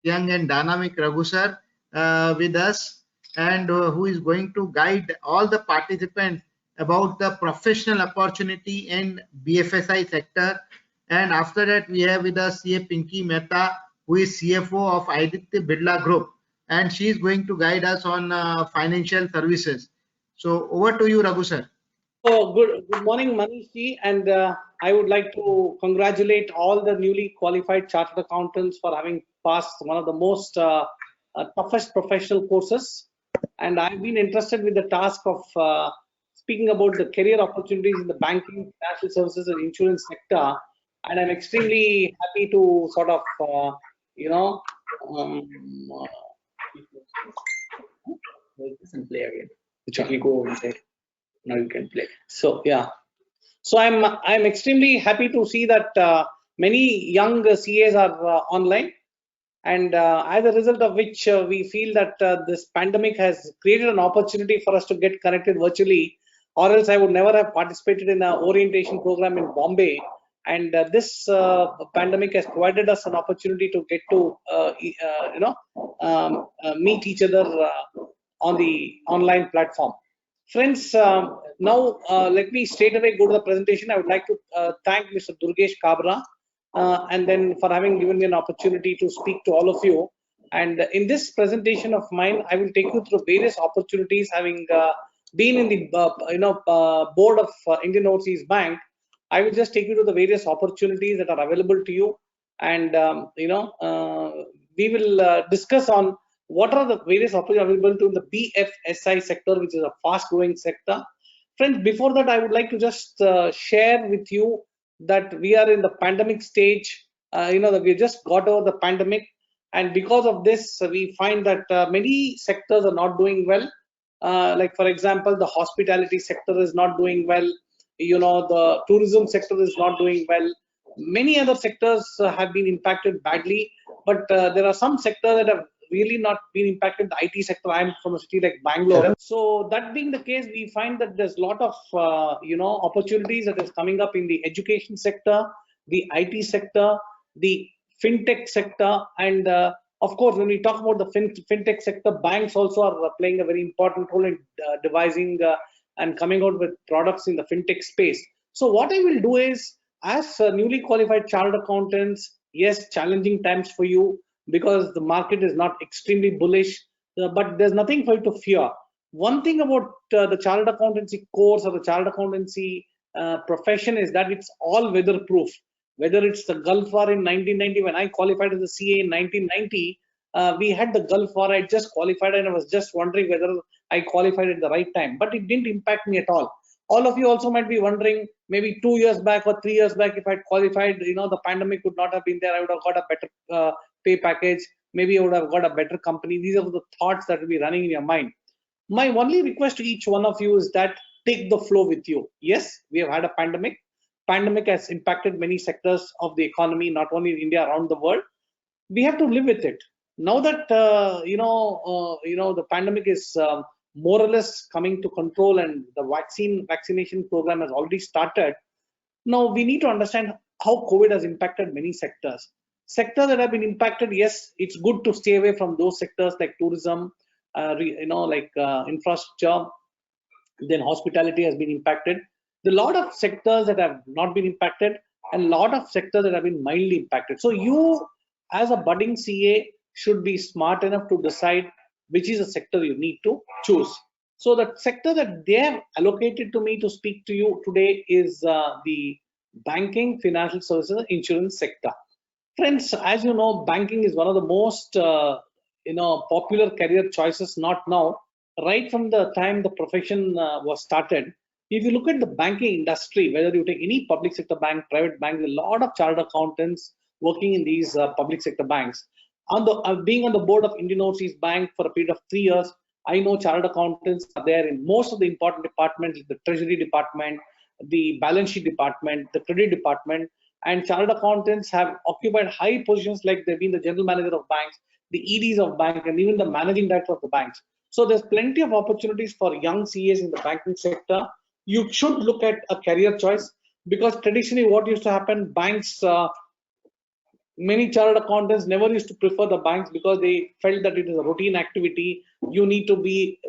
young and dynamic Raghu sir with us, and who is going to guide all the participants about the professional opportunity in BFSI sector. And after that, we have with us CA Pinky Mehta, who is CFO of Aditya Birla Group, and she is going to guide us on financial services. So over to you, Raghu sir. So good morning, Manishi, and I would like to congratulate all the newly qualified chartered accountants for having passed one of the most toughest professional courses. And I've been interested with the task of speaking about the career opportunities in the banking, financial services, and insurance sector. And I'm extremely happy to sort of, you know, um, listen, play again. Which one you go inside? Now you can play. So yeah, so I'm extremely happy to see that many young CAs are online, and as a result of which we feel that this pandemic has created an opportunity for us to get connected virtually, or else I would never have participated in an orientation program in Bombay. And this pandemic has provided us an opportunity to get to meet each other on the online platform. Friends, now let me straight away go to the presentation. I would like to thank Mr. Durgesh Kabra and then for having given me an opportunity to speak to all of you. And in this presentation of mine, I will take you through various opportunities. Having been in the board of Indian Overseas Bank, I will just take you to the various opportunities that are available to you, and we will discuss on what are the various opportunities available to the BFSI sector, which is a fast-growing sector. Friends, before that, I would like to just share with you that we are in the pandemic stage. That we just got over the pandemic, and because of this, we find that many sectors are not doing well. Like for example, the hospitality sector is not doing well. The tourism sector is not doing well. Many other sectors have been impacted badly, but there are some sectors that have really not been impacted. The IT sector. I'm from a city like Bangalore. So that being the case, we find that there's a lot of opportunities that is coming up in the education sector, the IT sector, the fintech sector, and of course, when we talk about the fintech sector, banks also are playing a very important role in devising and coming out with products in the fintech space. So what I will do is, as newly qualified chartered accountants, yes, challenging times for you because the market is not extremely bullish, but there's nothing for you to fear. One thing about the chartered accountancy course or the chartered accountancy profession is that it's all weatherproof. Whether it's the Gulf War in 1990, when I qualified as a CA in 1990, we had the Gulf War. I just qualified and I was just wondering whether I qualified at the right time, but it didn't impact me at all. All of you also might be wondering, maybe 2 years back or 3 years back, if I'd qualified, the pandemic would not have been there. I would have got a better pay package. Maybe I would have got a better company. These are the thoughts that will be running in your mind. My only request to each one of you is that take the flow with you. Yes, we have had a pandemic. Pandemic has impacted many sectors of the economy, not only in India, around the world. We have to live with it. Now that the pandemic is more or less coming to control and the vaccination program has already started, now we need to understand how COVID has impacted many sectors. Sectors that have been impacted, yes, it's good to stay away from those sectors like tourism, infrastructure. Then hospitality has been impacted. There are a lot of sectors that have not been impacted and a lot of sectors that have been mildly impacted. So you, as a budding CA, should be smart enough to decide which is a sector you need to choose. So the sector that they have allocated to me to speak to you today is the banking, financial services, insurance sector. Friends, as you know, banking is one of the most popular career choices, not now, right from the time the profession was started. If you look at the banking industry, whether you take any public sector bank, private bank, a lot of chartered accountants working in these public sector banks. Being on the board of Indian Overseas Bank for a period of 3 years, I know chartered accountants are there in most of the important departments, the treasury department, the balance sheet department, the credit department, and chartered accountants have occupied high positions like they've been the general manager of banks, the EDs of bank, and even the managing director of the banks. So there's plenty of opportunities for young CAs in the banking sector. You should look at a career choice because traditionally what used to happen, banks Many chartered accountants never used to prefer the banks because they felt that it is a routine activity. You need to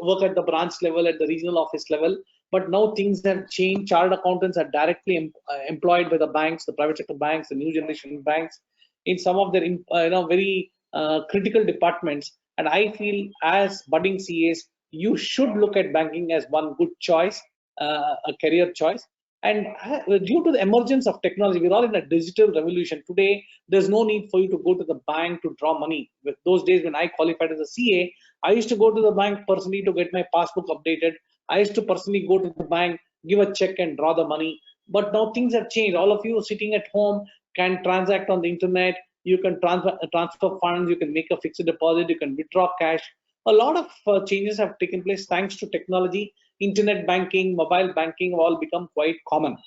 work at the branch level, at the regional office level. But now things have changed. Chartered accountants are directly employed by the banks, the private sector banks, the new generation banks, in some of their very critical departments. And I feel as budding CAs, you should look at banking as one good choice, a career choice. And due to the emergence of technology, we're all in a digital revolution. Today, there's no need for you to go to the bank to draw money. With those days when I qualified as a CA, I used to go to the bank personally to get my passbook updated. I used to personally go to the bank, give a check and draw the money. But now things have changed. All of you sitting at home can transact on the internet. You can transfer funds. You can make a fixed deposit. You can withdraw cash. A lot of changes have taken place thanks to technology. Internet banking, mobile banking have all become quite common.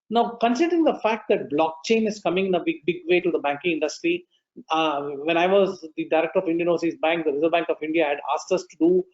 Now, considering the fact that blockchain is coming in a big way to the banking industry, when I was the director of Indian Overseas Bank, the Reserve Bank of India had asked us to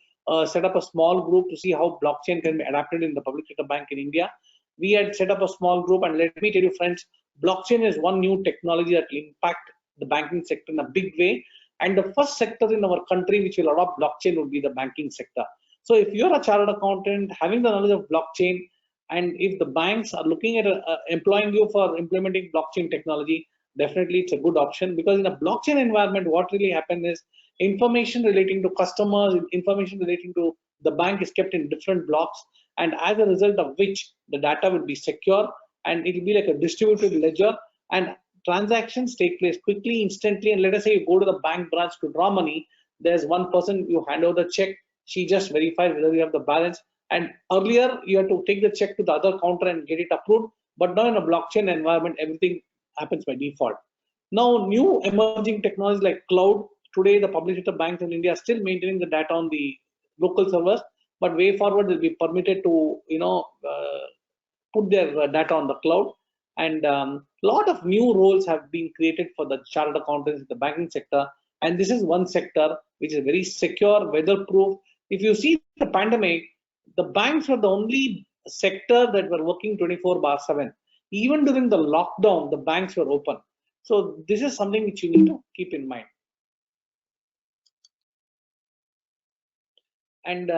set up a small group to see how blockchain can be adapted in the public sector bank in India. We had set up a small group, and let me tell you, friends, blockchain is one new technology that will impact the banking sector in a big way. And the first sector in our country which will adopt blockchain would be the banking sector. So if you're a chartered accountant having the knowledge of blockchain, and if the banks are looking at employing you for implementing blockchain technology, definitely it's a good option, because in a blockchain environment, what really happens is information relating to customers, information relating to the bank is kept in different blocks, and as a result of which the data will be secure, and it will be like a distributed ledger, and transactions take place quickly, instantly. And let us say you go to the bank branch to draw money, there's one person, you hand over the check, she just verifies whether you have the balance. And earlier you had to take the check to the other counter and get it approved, but now in a blockchain environment, everything happens by default. Now, new emerging technologies like cloud, today the public sector banks in India are still maintaining the data on the local servers, but way forward they'll be permitted to put their data on the cloud. And a lot of new roles have been created for the chartered accountants in the banking sector, and this is one sector which is very secure, weatherproof. If you see the pandemic, the banks were the only sector that were working 24/7. Even during the lockdown, the banks were open. So this is something which you need to keep in mind. And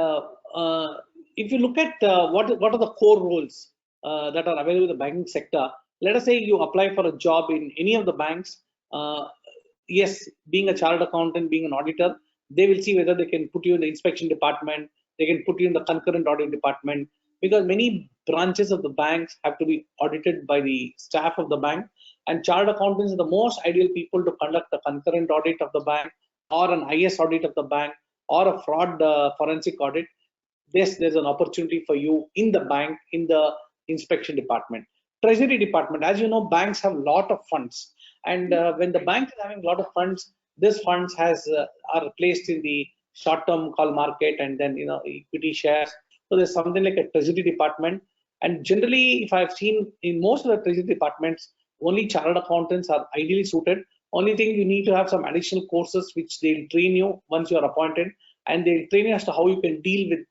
if you look at what are the core roles that are available in the banking sector, let us say you apply for a job in any of the banks. Yes, being a chartered accountant, being an auditor, they will see whether they can put you in the inspection department, they can put you in the concurrent audit department, because many branches of the banks have to be audited by the staff of the bank, and chartered accountants are the most ideal people to conduct the concurrent audit of the bank, or an IS audit of the bank, or a fraud forensic audit. There's an opportunity for you in the bank, in the inspection department. Treasury department, as you know, banks have a lot of funds, and when the bank is having a lot of funds, these funds are placed in the short-term call market, and then equity shares. So there's something like a treasury department, and generally, if I've seen in most of the treasury departments, only chartered accountants are ideally suited. Only thing, you need to have some additional courses which they'll train you once you are appointed, and they'll train you as to how you can deal with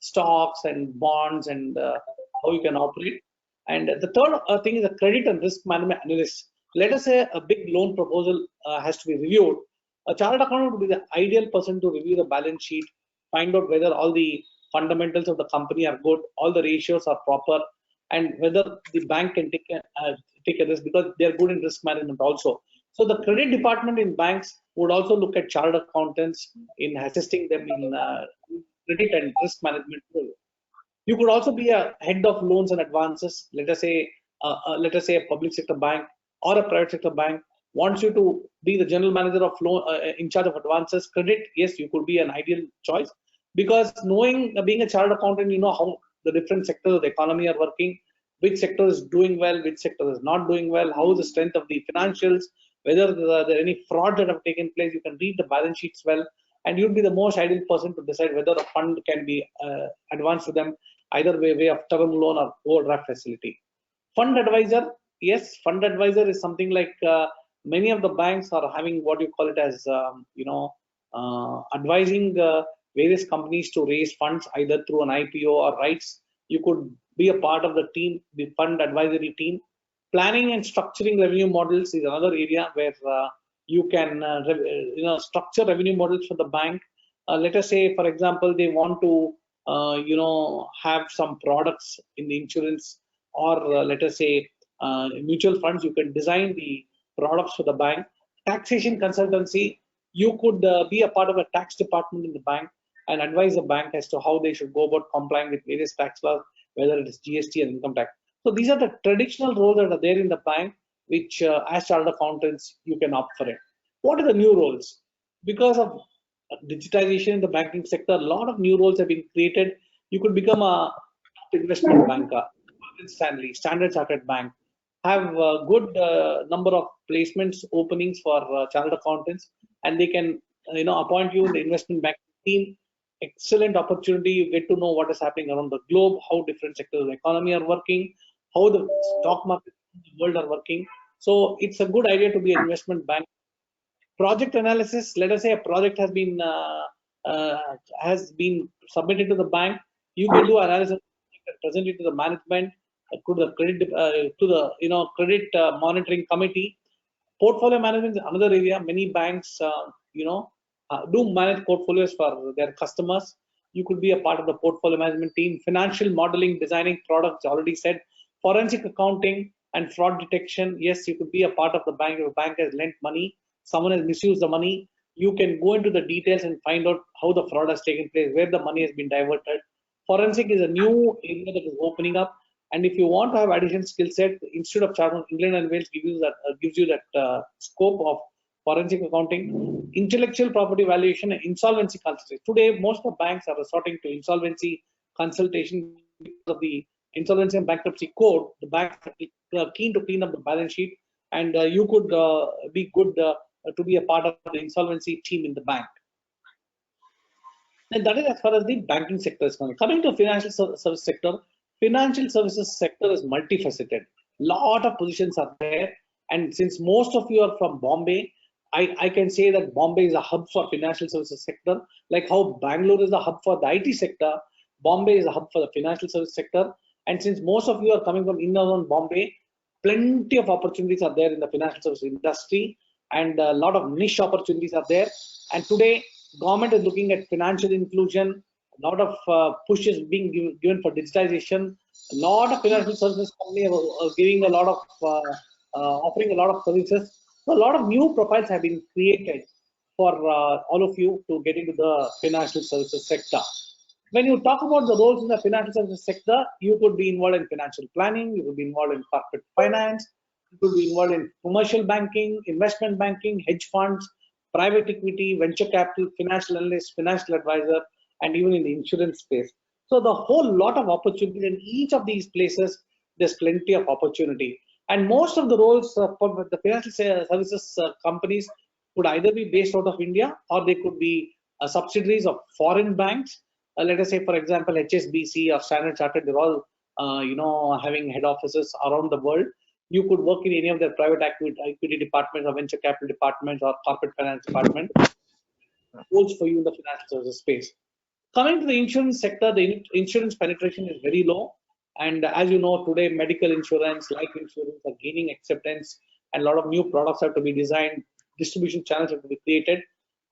stocks and bonds, and how you can operate. And the third thing is a credit and risk management analyst. Let us say a big loan proposal has to be reviewed. A chartered accountant would be the ideal person to review the balance sheet, find out whether all the fundamentals of the company are good, all the ratios are proper, and whether the bank can take a risk, because they're good in risk management also. So the credit department in banks would also look at chartered accountants in assisting them in credit and risk management. You could also be a head of loans and advances. Let us say a public sector bank or a private sector bank wants you to be the general manager of loan, in charge of advances, credit. Yes, you could be an ideal choice, because knowing, being a chartered accountant, you know how the different sectors of the economy are working, which sector is doing well, which sector is not doing well, how is the strength of the financials, whether there are any fraud that have taken place. You can read the balance sheets well, and you'd be the most ideal person to decide whether a fund can be advanced to them, either way of term loan or overdraft facility. Fund advisor, yes, fund advisor is something like many of the banks are having what you call it as advising various companies to raise funds either through an IPO or rights. You could be a part of the team, the fund advisory team. Planning and structuring revenue models is another area where you can structure revenue models for the bank. Let us say, for example, they want to have some products in the insurance, or let us say mutual funds. You can design the products for the bank. Taxation consultancy, you could be a part of a tax department in the bank and advise the bank as to how they should go about complying with various tax laws, whether it is GST and income tax. So these are the traditional roles that are there in the bank, which as chartered accountants, you can opt for it. What are the new roles? Because of digitization in the banking sector, a lot of new roles have been created. You could become a investment banker. Morgan Stanley, Standard Chartered Bank have a good number of placements openings for chartered accountants, and they can appoint you in the investment banking team. Excellent opportunity. You get to know what is happening around the globe, how different sectors of the economy are working, how the stock market in the world are working. So it's a good idea to be an investment bank. Project analysis. Let us say a project has been submitted to the bank. You can do analysis, present it to the management, to the credit monitoring committee. Portfolio management is another area. Many banks do manage portfolios for their customers. You could be a part of the portfolio management team. Financial modeling, designing products, already said. Forensic accounting and fraud detection. Yes, you could be a part of the bank. If a bank has lent money, someone has misused the money, you can go into the details and find out how the fraud has taken place, where the money has been diverted. Forensic is a new area that is opening up. And if you want to have additional skill set, Institute of Chartered England and Wales gives you that scope of forensic accounting. Intellectual property valuation and insolvency consultation. Today, most of the banks are resorting to insolvency consultation because of the Insolvency and Bankruptcy Code. The banks are keen to clean up the balance sheet, and you could be good to be a part of the insolvency team in the bank. And that is as far as the banking sector is concerned. Coming to financial service sector, financial services sector is multifaceted. Lot of positions are there, and since most of you are from Bombay, I can say that Bombay is a hub for financial services sector. Like how Bangalore is a hub for the IT sector, Bombay is a hub for the financial service sector. And since most of you are coming from in and around Bombay, plenty of opportunities are there in the financial services industry, and a lot of niche opportunities are there. And today, government is looking at financial inclusion. A lot of push is being given for digitization. A lot of financial services companies are giving a lot of offering a lot of services. So a lot of new profiles have been created for all of you to get into the financial services sector. When you talk about the roles in the financial services sector, you could be involved in financial planning, you could be involved in corporate finance, you could be involved in commercial banking, investment banking, hedge funds, private equity, venture capital, financial analyst, financial advisor, and even in the insurance space. So the whole lot of opportunity in each of these places, there's plenty of opportunity. And most of the roles for the financial services companies could either be based out of India, or they could be subsidiaries of foreign banks. Let us say, for example, HSBC or Standard Chartered, they're all having head offices around the world. You could work in any of their private equity departments or venture capital departments or corporate finance department. Roles for you in the financial services space. Coming to the insurance sector, the insurance penetration is very low. And as you know, today, medical insurance, life insurance are gaining acceptance, and a lot of new products have to be designed, distribution channels have to be created.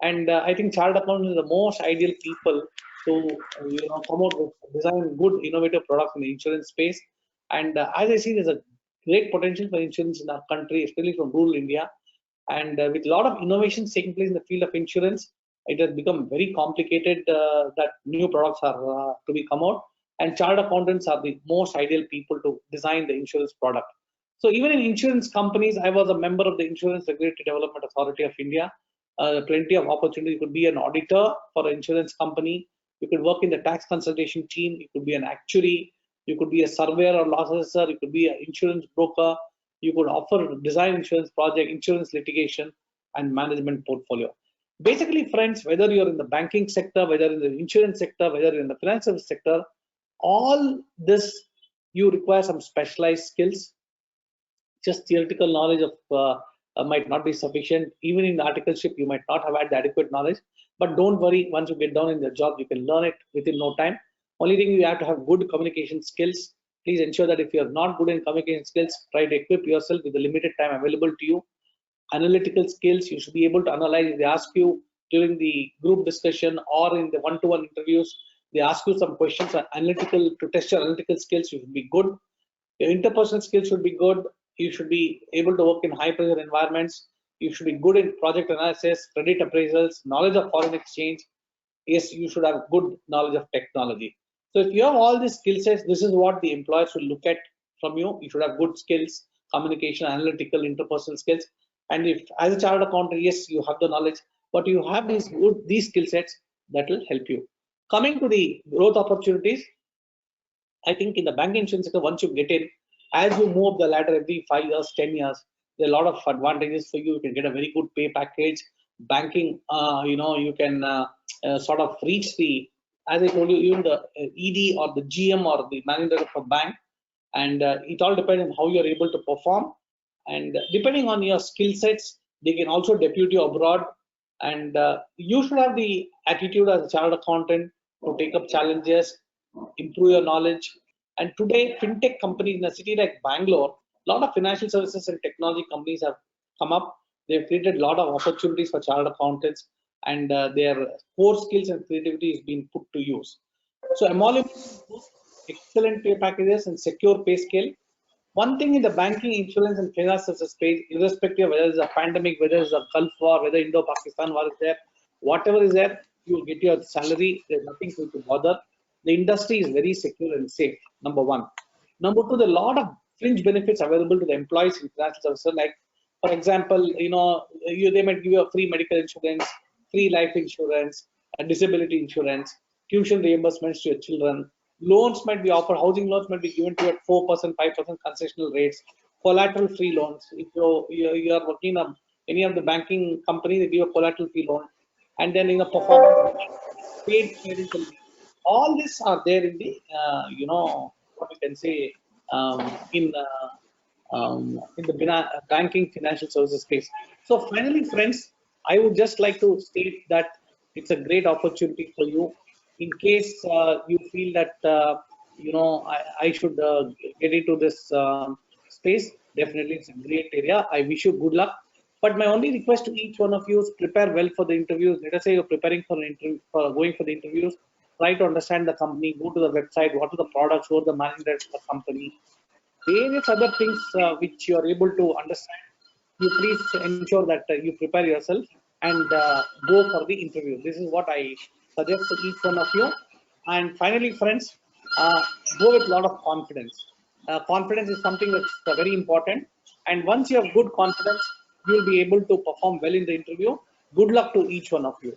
And I think chartered accountants are the most ideal people to come out with design good innovative products in the insurance space. And as I see, there's a great potential for insurance in our country, especially from rural India. And with a lot of innovations taking place in the field of insurance, it has become very complicated that new products are to be come out. And chartered accountants are the most ideal people to design the insurance product. So even in insurance companies, I was a member of the Insurance Regulatory Development Authority of India. Plenty of opportunity. You could be an auditor for an insurance company. You could work in the tax consultation team. You could be an actuary. You could be a surveyor or loss assessor. You could be an insurance broker. You could offer design insurance project, insurance litigation, and management portfolio. Basically, friends, whether you're in the banking sector, whether in the insurance sector, whether you're in the financial sector, all this you require some specialized skills. Just theoretical knowledge of might not be sufficient. Even in the articleship, you might not have had the adequate knowledge. But don't worry, once you get down in the job, you can learn it within no time. Only thing, you have to have good communication skills. Please ensure that if you are not good in communication skills, try to equip yourself with the limited time available to you. Analytical skills, you should be able to analyze. If they ask you during the group discussion or in the one-to-one interviews, they ask you some questions on analytical, to test your analytical skills, you should be good. Your interpersonal skills should be good. You should be able to work in high pressure environments. You should be good in project analysis, credit appraisals, knowledge of foreign exchange. Yes, you should have good knowledge of technology. So if you have all these skill sets, this is what the employers will look at from you. You should have good skills, communication, analytical, interpersonal skills. And if as a chartered accountant, yes, you have the knowledge, but you have these skill sets that will help you. Coming to the growth opportunities, I think in the banking insurance sector, once you get in, as you move up the ladder every 5 years, 10 years, there are a lot of advantages for you. You can get a very good pay package. Banking, you can sort of reach the, as I told you, even the ED or the GM or the manager of a bank. And it all depends on how you're able to perform. And depending on your skill sets, they can also depute you abroad. And you should have the attitude as a chartered accountant to take up challenges, improve your knowledge. And today, fintech companies in a city like Bangalore, a lot of financial services and technology companies have come up. They've created a lot of opportunities for chartered accountants, and their core skills and creativity is being put to use. So, emoluments, excellent pay packages, and secure pay scale. One thing in the banking, insurance, and finance services space, irrespective of whether it's a pandemic, whether it's a Gulf War, whether Indo-Pakistan war is there, whatever is there, you will get your salary. There's nothing for you to bother. The industry is very secure and safe. Number one. Number two, there are a lot of fringe benefits available to the employees in financial services. Like, for example, they might give you a free medical insurance, free life insurance, and disability insurance, tuition reimbursements to your children. Loans might be offered, housing loans might be given to you at 4%, 5% concessional rates, collateral free loans. If you are working on any of the banking company, they give a collateral free loan. And then in a performance, paid parental leave. All these are there in the, what you can say, in the banking financial services space. So finally, friends, I would just like to state that it's a great opportunity for you. In case you feel that I should get into this space, definitely it's a great area. I wish you good luck. But my only request to each one of you is prepare well for the interviews. Let us say you're preparing for an interview, for going for the interviews. Try to understand the company. Go to the website. What are the products? Who are the managers of the company? Various other things which you are able to understand. You please ensure that you prepare yourself and go for the interview. This is what I suggest to each one of you. And finally, friends, go with a lot of confidence. Confidence is something that's very important. And once you have good confidence, you will be able to perform well in the interview. Good luck to each one of you.